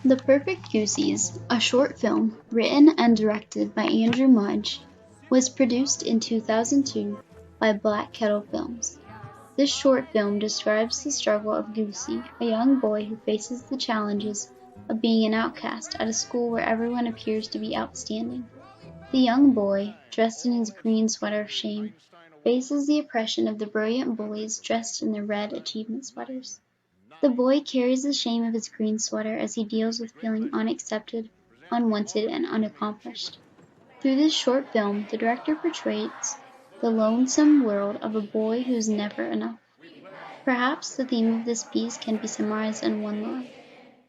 The Perfect Goosies, a short film written and directed by Andrew Mudge, was produced in 2002 by Black Kettle Films. This short film describes the struggle of Goosey, a young boy who faces the challenges of being an outcast at a school where everyone appears to be outstanding. The young boy, dressed in his green sweater of shame, faces the oppression of the brilliant bullies dressed in their red achievement sweaters. The boy carries the shame of his green sweater as he deals with feeling unaccepted, unwanted, and unaccomplished. Through this short film, the director portrays the lonesome world of a boy who's never enough. Perhaps the theme of this piece can be summarized in one line: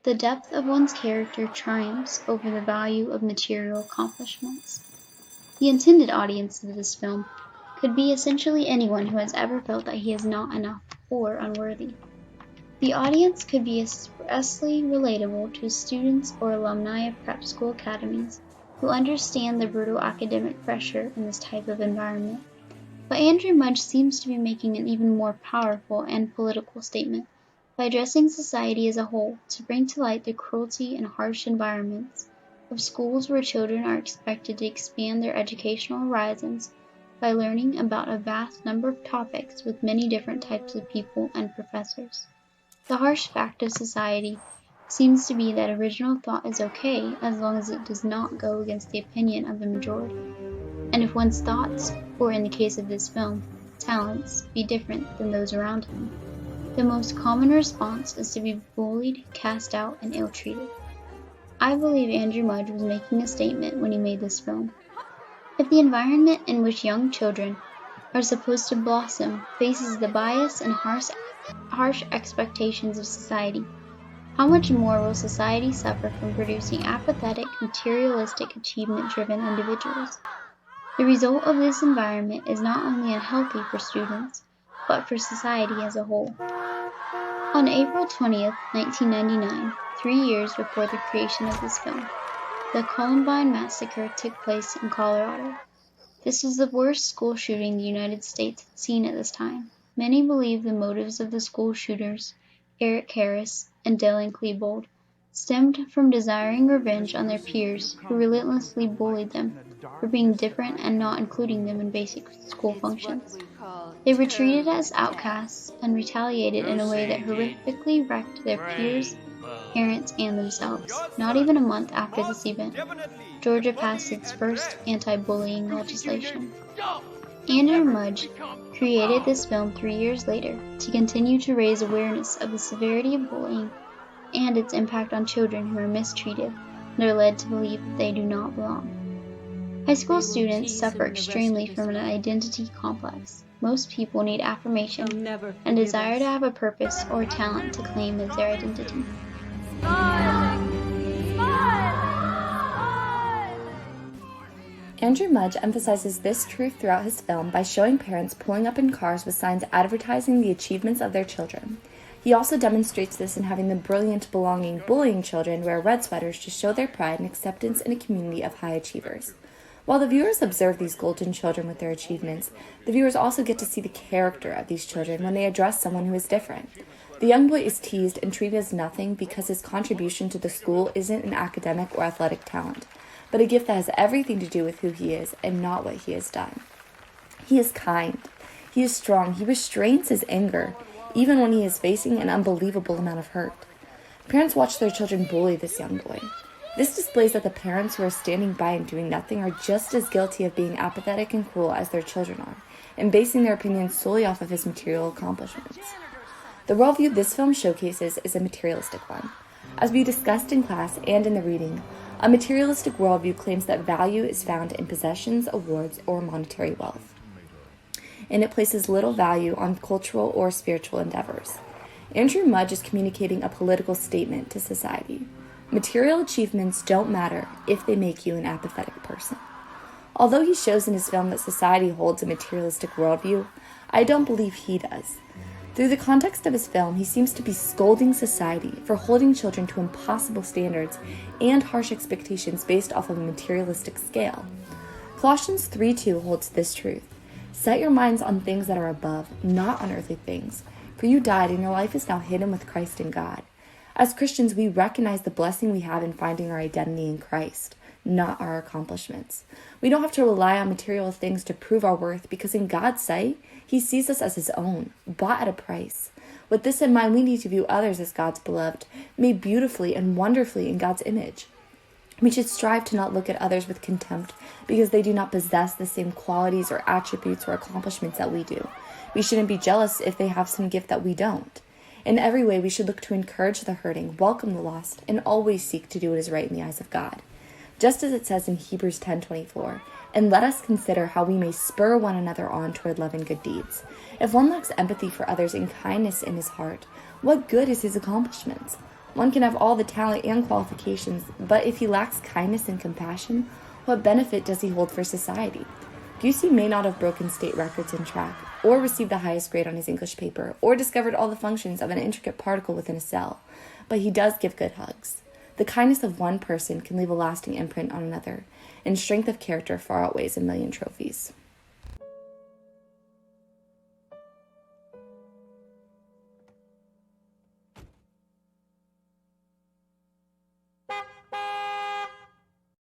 the depth of one's character triumphs over the value of material accomplishments. The intended audience of this film could be essentially anyone who has ever felt that he is not enough or unworthy. The audience could be expressly relatable to students or alumni of prep school academies who understand the brutal academic pressure in this type of environment. But Andrew Mudge seems to be making an even more powerful and political statement by addressing society as a whole to bring to light the cruelty and harsh environments of schools where children are expected to expand their educational horizons by learning about a vast number of topics with many different types of people and professors. The harsh fact of society seems to be that original thought is okay as long as it does not go against the opinion of the majority. And if one's thoughts, or in the case of this film, talents, be different than those around him, the most common response is to be bullied, cast out, and ill-treated. I believe Andrew Mudge was making a statement when he made this film. If the environment in which young children are supposed to blossom faces the bias and harsh expectations of society, how much more will society suffer from producing apathetic, materialistic, achievement-driven individuals? The result of this environment is not only unhealthy for students, but for society as a whole. On April 20th, 1999, 3 years before the creation of this film, the Columbine massacre took place in Colorado. This was the worst school shooting the United States had seen at this time. Many believe the motives of the school shooters, Eric Harris and Dylan Klebold, stemmed from desiring revenge on their peers who relentlessly bullied them for being different and not including them in basic school functions. They were treated as outcasts and retaliated in a way that horrifically wrecked their peers, parents, and themselves. Not even a month after this event, Georgia passed its first anti-bullying legislation. Andrew Mudge created this film 3 years later to continue to raise awareness of the severity of bullying and its impact on children who are mistreated and are led to believe that they do not belong. High school students suffer extremely from an identity complex. Most people need affirmation and desire to have a purpose or talent to claim as their identity. Andrew Mudge emphasizes this truth throughout his film by showing parents pulling up in cars with signs advertising the achievements of their children. He also demonstrates this in having the brilliant, belonging, bullying children wear red sweaters to show their pride and acceptance in a community of high achievers. While the viewers observe these golden children with their achievements, the viewers also get to see the character of these children when they address someone who is different. The young boy is teased and treated as nothing because his contribution to the school isn't an academic or athletic talent, but a gift that has everything to do with who he is and not what he has done. He is kind. He is strong. He restrains his anger, even when he is facing an unbelievable amount of hurt. Parents watch their children bully this young boy. This displays that the parents who are standing by and doing nothing are just as guilty of being apathetic and cruel as their children are, and basing their opinions solely off of his material accomplishments. The worldview this film showcases is a materialistic one. As we discussed in class and in the reading, a materialistic worldview claims that value is found in possessions, awards, or monetary wealth, and it places little value on cultural or spiritual endeavors. Andrew Mudge is communicating a political statement to society. Material achievements don't matter if they make you an apathetic person. Although he shows in his film that society holds a materialistic worldview, I don't believe he does. Through the context of his film, he seems to be scolding society for holding children to impossible standards and harsh expectations based off of a materialistic scale. Colossians 3:2 holds this truth: "Set your minds on things that are above, not on earthly things, for you died and your life is now hidden with Christ in God." As Christians, we recognize the blessing we have in finding our identity in Christ, not our accomplishments. We don't have to rely on material things to prove our worth because in God's sight, He sees us as His own, bought at a price. With this in mind, we need to view others as God's beloved, made beautifully and wonderfully in God's image. We should strive to not look at others with contempt because they do not possess the same qualities or attributes or accomplishments that we do. We shouldn't be jealous if they have some gift that we don't. In every way, we should look to encourage the hurting, welcome the lost, and always seek to do what is right in the eyes of God. Just as it says in Hebrews 10:24, and let us consider how we may spur one another on toward love and good deeds. If one lacks empathy for others and kindness in his heart, what good is his accomplishments? One can have all the talent and qualifications, but if he lacks kindness and compassion, what benefit does he hold for society? Goosey may not have broken state records in track, or received the highest grade on his English paper, or discovered all the functions of an intricate particle within a cell, but he does give good hugs. The kindness of one person can leave a lasting imprint on another, and strength of character far outweighs a million trophies.